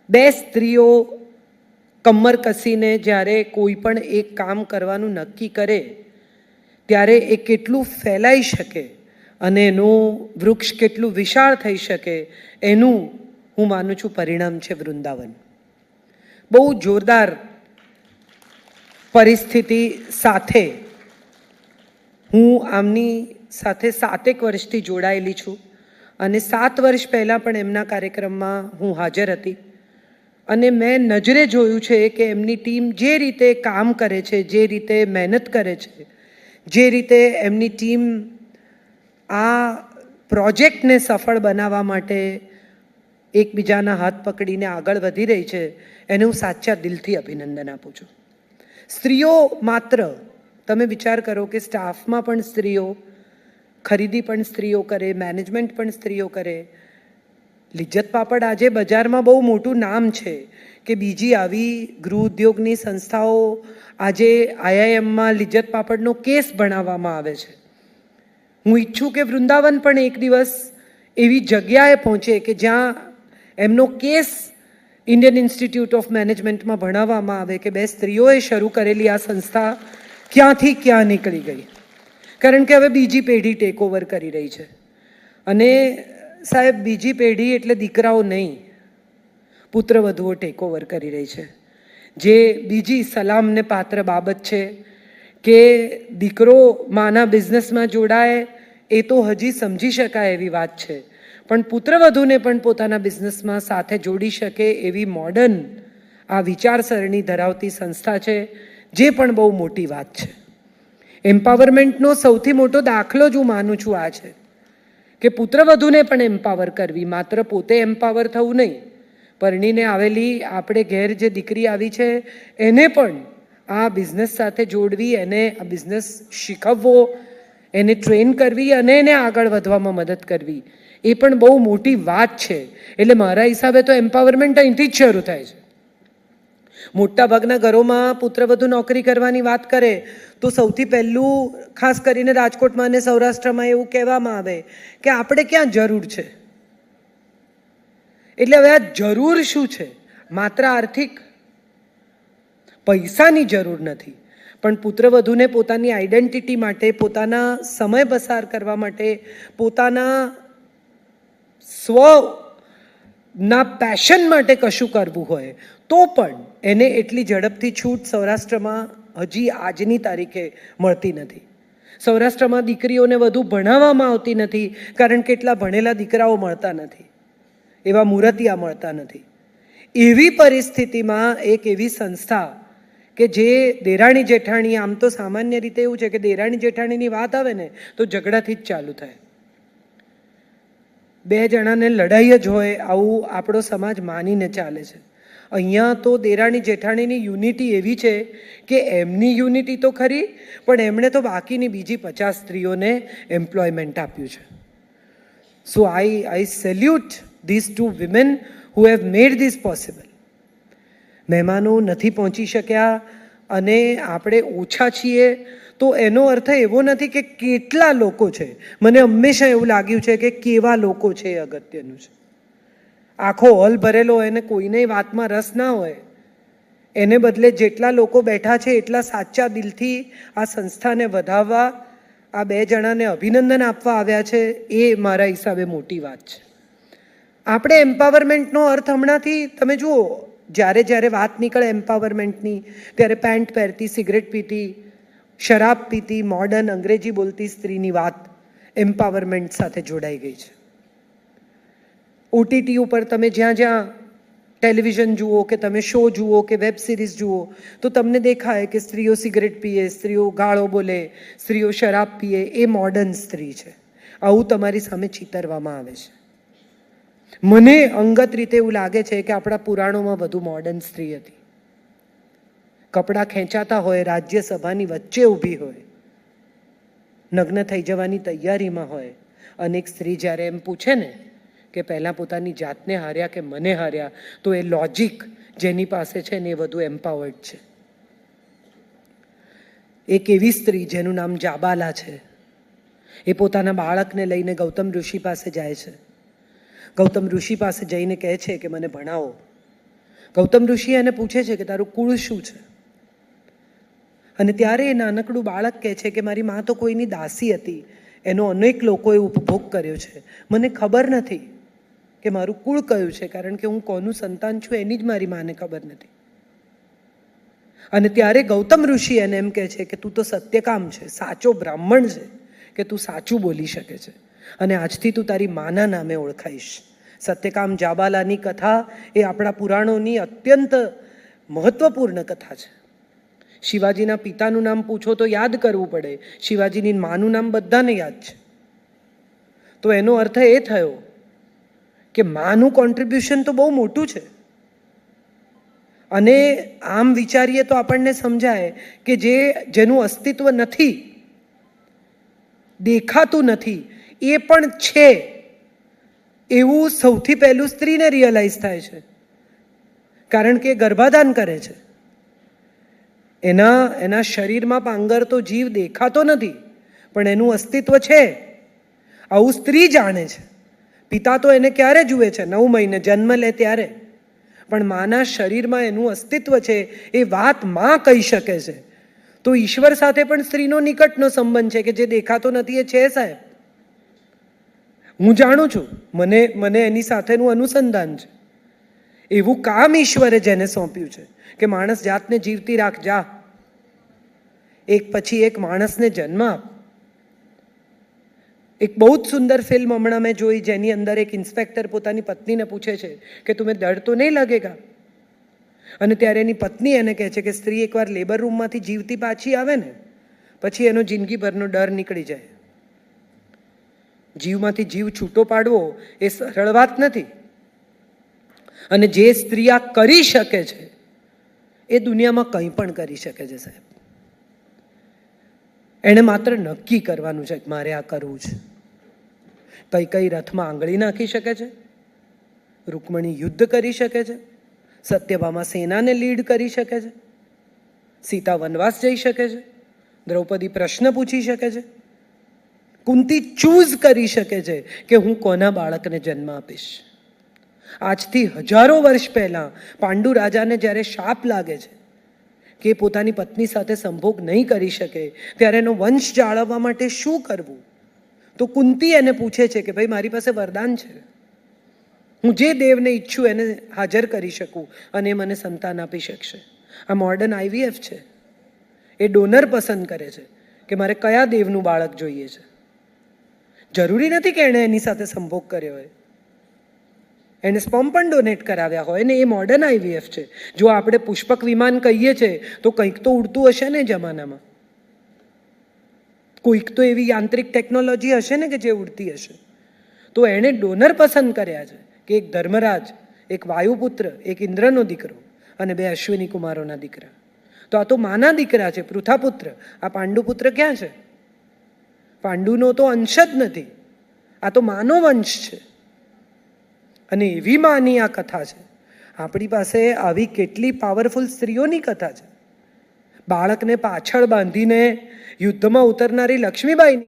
બે સ્ત્રીઓ કમર કસીને જ્યારે કોઈ પણ એક કામ કરવાનું નક્કી કરે ત્યારે એ કેટલું ફેલાઈ શકે અને એનું વૃક્ષ કેટલું વિશાળ થઈ શકે એનું હું માનું છું પરિણામ છે વૃંદાવન. બહુ જોરદાર પરિસ્થિતિ સાથે હું આમની સાથે 7 વર્ષથી જોડાયેલી છું અને 7 વર્ષ પહેલાં પણ એમના કાર્યક્રમમાં હું હાજર હતી અને મેં નજરે જોયું છે કે એમની ટીમ જે રીતે કામ કરે છે, જે રીતે મહેનત કરે છે, જે રીતે એમની ટીમ આ પ્રોજેક્ટને સફળ બનાવવા માટે એકબીજાના હાથ પકડીને આગળ વધી રહી છે, એને હું સાચા દિલથી અભિનંદન આપું છું. સ્ત્રીઓ માત્ર, તમે વિચાર કરો કે સ્ટાફમાં પણ સ્ત્રીઓ, ખરીદી પણ સ્ત્રીઓ કરે, મેનેજમેન્ટ પણ સ્ત્રીઓ કરે. લિજ્જત પાપડ આજે બજારમાં બહુ મોટું નામ છે કે બીજી આવી ગૃહ ઉદ્યોગની સંસ્થાઓ આજે IIMમાં લિજ્જત પાપડનો કેસ ભણાવવામાં આવે છે. હું ઈચ્છું કે વૃંદાવન પણ એક દિવસ એવી જગ્યાએ પહોંચે કે જ્યાં એમનો કેસ ઇન્ડિયન ઇન્સ્ટિટ્યૂટ ઓફ મેનેજમેન્ટમાં ભણાવવામાં આવે કે 2 સ્ત્રીઓએ શરૂ કરેલી આ સંસ્થા ક્યાંથી ક્યાં નીકળી ગઈ. કારણ કે હવે બીજી પેઢી ટેક ઓવર કરી રહી છે અને સાહેબ બીજી પેઢી એટલે દીકરાઓ નહીં, પુત્રવધુઓ ટેક ઓવર કરી રહી છે. જે બીજી સલામને પાત્ર બાબત છે કે દીકરો માના બિઝનેસમાં જોડાય એ તો હજી સમજી શકાય એવી વાત છે, પણ પુત્રવધુને પણ પોતાના બિઝનેસમાં સાથે જોડી શકે એવી મોડર્ન આ વિચારસરણી ધરાવતી સંસ્થા છે, જે પણ બહુ મોટી વાત છે. એમ્પાવરમેન્ટનો સૌથી મોટો દાખલો જ હું માનું છું આ છે કે પુત્રવધુને પણ એમ્પાવર કરવી, માત્ર પોતે એમ્પાવર થવું નહીં, પરણીને આવેલી આપણે ઘેર જે દીકરી આવી છે એને પણ આ બિઝનેસ સાથે જોડવી, એને આ બિઝનેસ શીખવવો, એને ટ્રેન કરવી અને એને આગળ વધવામાં મદદ કરવી, એ પણ બહુ મોટી વાત છે. એટલે મારા હિસાબે તો એમ્પાવરમેન્ટ અહીંથી જ શરૂ થાય છે. મોટાભાગના ઘરોમાં પુત્રવધુ નોકરી કરવાની વાત કરે તો સૌથી પહેલું ખાસ કરીને રાજકોટમાં અને સૌરાષ્ટ્રમાં એવું કહેવામાં આવે કે આપણે ક્યાં જરૂર છે. એટલે હવે આ જરૂર શું છે? માત્ર આર્થિક, પૈસાની જરૂર નથી, પણ પુત્રવધુને પોતાની આઈડેન્ટિટી માટે, પોતાના સમય પસાર કરવા માટે, પોતાના સ્વના પેશન માટે કશું કરવું હોય તો પણ એને એટલી ઝડપથી છૂટ સૌરાષ્ટ્રમાં હજી આજની તારીખે મળતી નથી. સૌરાષ્ટ્રમાં દીકરીઓને વધુ ભણાવવામાં આવતી નથી કારણ કે એટલા ભણેલા દીકરાઓ મળતા નથી, એવા મૂર્તિયા મળતા નથી. એવી પરિસ્થિતિમાં એક એવી સંસ્થા કે જે દેરાણી જેઠાણી, આમ તો સામાન્ય રીતે એવું છે કે દેરાણી જેઠાણીની વાત આવે ને તો ઝઘડાથી જ ચાલુ થાય, 2 જણાને લડાઈ જ હોય, આવું આપણો સમાજ માનીને ચાલે છે. અહીંયા તો દેરાણી જેઠાણીની યુનિટી એવી છે કે એમની યુનિટી તો ખરી, પણ એમણે તો બાકીની બીજી 50 સ્ત્રીઓને એમ્પ્લોયમેન્ટ આપ્યું છે. સો આઈ salute these 2 women who have made this possible. મહેમાનો નથી પહોંચી શક્યા અને આપણે ઓછા છીએ તો એનો અર્થ એવો નથી કે કેટલા લોકો છે. મને હંમેશા એવું લાગ્યું છે કે કેવા લોકો છે એ અગત્યનું છે. આખો હોલ ભરેલો હોય ને કોઈને વાતમાં રસ ના હોય, એને બદલે જેટલા લોકો બેઠા છે એટલા સાચા દિલથી આ સંસ્થાને વધાવવા આ 2 જણાને અભિનંદન આપવા આવ્યા છે, એ મારા હિસાબે મોટી વાત છે. આપણે એમ્પાવરમેન્ટનો અર્થ હમણાંથી તમે જુઓ, જ્યારે વાત નીકળે એમ્પાવરમેન્ટની ત્યારે પેન્ટ પહેરતી, સિગરેટ પીતી, શરાબ પીતી, મોડર્ન અંગ્રેજી બોલતી સ્ત્રીની વાત એમ્પાવરમેન્ટ સાથે જોડાઈ ગઈ છે. OTT ઉપર તમે જ્યાં ટેલિવિઝન જુઓ કે તમે શો જુઓ કે વેબ સિરીઝ જુઓ તો તમને દેખાય કે સ્ત્રીઓ સિગરેટ પીએ, સ્ત્રીઓ ગાળો બોલે, સ્ત્રીઓ શરાબ પીએ, એ મોડર્ન સ્ત્રી છે. આવું તમારી સામે ચિતરવામાં આવે છે. મને અંગત રીતે એવું લાગે છે કે આપણા પુરાણોમાં વધુ મોડર્ન સ્ત્રી હતી. કપડાં ખેંચાતા હોય, રાજ્યસભાની વચ્ચે ઊભી હોય, નગ્ન થઈ જવાની તૈયારીમાં હોય, અને એક સ્ત્રી જ્યારે એમ પૂછે ને કે પહેલાં પોતાની જાતને હાર્યા કે મને હાર્યા, તો એ લોજિક જેની પાસે છે ને એ વધુ એમ્પાવર્ડ છે. એક એવી સ્ત્રી જેનું નામ જાબાલા છે, એ પોતાના બાળકને લઈને ગૌતમ ઋષિ પાસે જાય છે. ગૌતમ ઋષિ પાસે જઈને કહે છે કે મને ભણાવો. ગૌતમ ઋષિ એને પૂછે છે કે તારું કુળ શું છે, અને ત્યારે એ નાનકડું બાળક કહે છે કે મારી મા તો કોઈની દાસી હતી, એનો અનેક લોકોએ ઉપભોગ કર્યો છે, મને ખબર નથી કે મારું કુળ કયું છે, કારણ કે હું કોનું સંતાન છું એની જ મારી માને ખબર નથી. અને ત્યારે ગૌતમ ઋષિ એને એમ કહે છે કે તું તો સત્યકામ છે, સાચો બ્રાહ્મણ છે, કે તું સાચું બોલી શકે છે, અને આજથી તું તારી માના નામે ઓળખાઈશ. સત્યકામ જાબાલાની કથા એ આપણા પુરાણોની અત્યંત મહત્વપૂર્ણ કથા છે. શિવાજીના પિતાનું નામ પૂછો તો યાદ કરવું પડે, શિવાજીની માનું નામ બધાને યાદ છે. તો એનો અર્થ એ થયો કે માનું કોન્ટ્રીબ્યુશન તો બહુ મોટું છે. અને આમ વિચારીએ તો આપણને સમજાય કે જેનું અસ્તિત્વ નથી, દેખાતું નથી, એ પણ છે એવું સૌથી પહેલું સ્ત્રીને રિયલાઇઝ થાય છે, કારણ કે ગર્ભાધાન કરે છે. એના શરીરમાં પાંગરતો જીવ દેખાતો નથી, પણ એનું અસ્તિત્વ છે. આવું સ્ત્રી જાણે છે. પિતા તો એને ક્યારે જુએ છે? 9 મહિને જન્મ લે ત્યારે. પણ માના શરીરમાં એનું અસ્તિત્વ છે એ વાત માં કહી શકે છે. તો ઈશ્વર સાથે પણ સ્ત્રીનો નિકટનો સંબંધ છે કે જે દેખાતો નથી એ છે. સાહેબ, હું જાણું છું, મને એની સાથેનું અનુસંધાન છે. એવું કામ ઈશ્વરે જેને સોંપ્યું છે કે માણસ જાતને જીવતી રાખ, જા, એક પછી એક માણસને જન્મ આપ. એક બહુ જ સુંદર ફિલ્મ હમણાં મેં જોઈ, જેની અંદર એક ઇન્સ્પેક્ટર પોતાની પત્નીને પૂછે છે કે તુમે ડર તો નહીં લાગેગા? અને ત્યારે એની પત્ની એને કહે છે કે સ્ત્રી એકવાર લેબર રૂમમાંથી જીવતી પાછી આવે ને પછી એનો જિંદગીભરનો ડર નીકળી જાય. જીવમાંથી જીવ છૂટો પાડવો એ સરળ વાત નથી. અને જે સ્ત્રી આ કરી શકે છે એ દુનિયામાં કંઈ પણ કરી શકે છે. સાહેબ, એણે માત્ર નક્કી કરવાનું છે કે મારે આ કરવું છે. કઈ કઈ રથમાં આંગળી નાખી શકે છે, રૂકમણી યુદ્ધ કરી શકે છે, સત્યભામા સેનાને લીડ કરી શકે છે, સીતા વનવાસ જઈ શકે છે, દ્રૌપદી પ્રશ્ન પૂછી શકે છે, કુંતી ચૂઝ કરી શકે છે કે હું કોના બાળકને જન્મ આપીશ. આજથી હજારો વર્ષ પહેલા પાંડુ રાજાને જ્યારે શાપ લાગે છે કે પોતાની પત્ની સાથે સંભોગ નહીં કરી શકે, ત્યારે એનો વંશ જાળવવા માટે શું કરવું, તો કુંતી એને પૂછે છે કે ભાઈ મારી પાસે વરદાન છે, હું જે દેવને ઈચ્છું એને હાજર કરી શકું અને એ મને સંતાન આપી શકશે. આ મોડર્ન આઈવીએફ છે. એ ડોનર પસંદ કરે છે કે મારે કયા દેવનું બાળક જોઈએ છે. જરૂરી નથી કે એણે એની સાથે સંભોગ કર્યો હોય, એને સ્પર્મ પણ ડોનેટ કરાવ્યા હોય ને. એ મોડર્ન આઈવીએફ છે. જો આપણે પુષ્પક વિમાન કહીએ છીએ તો કંઈક તો ઉડતું હશે ને જમાનામાં, કોઈક તો એવી યાંત્રિક ટેકનોલોજી હશે ને કે જે ઉડતી હશે. તો એણે ડોનર પસંદ કર્યા છે કે એક ધર્મરાજ, એક વાયુપુત્ર, એક ઇન્દ્રનો દીકરો અને 2 અશ્વિની કુમારોના દીકરા. તો આ તો માના દીકરા છે, પૃથાપુત્ર. આ પાંડુપુત્ર ક્યાં છે? પાંડુનો તો અંશ જ નથી, આ તો માનો વંશ છે. અને એવી માની આ કથા છે. આપણી પાસે આવી કેટલી પાવરફુલ સ્ત્રીઓની કથા છે. બાળકને પાછળ બાંધીને યુદ્ધમાં ઉતરનારી લક્ષ્મીબાઈની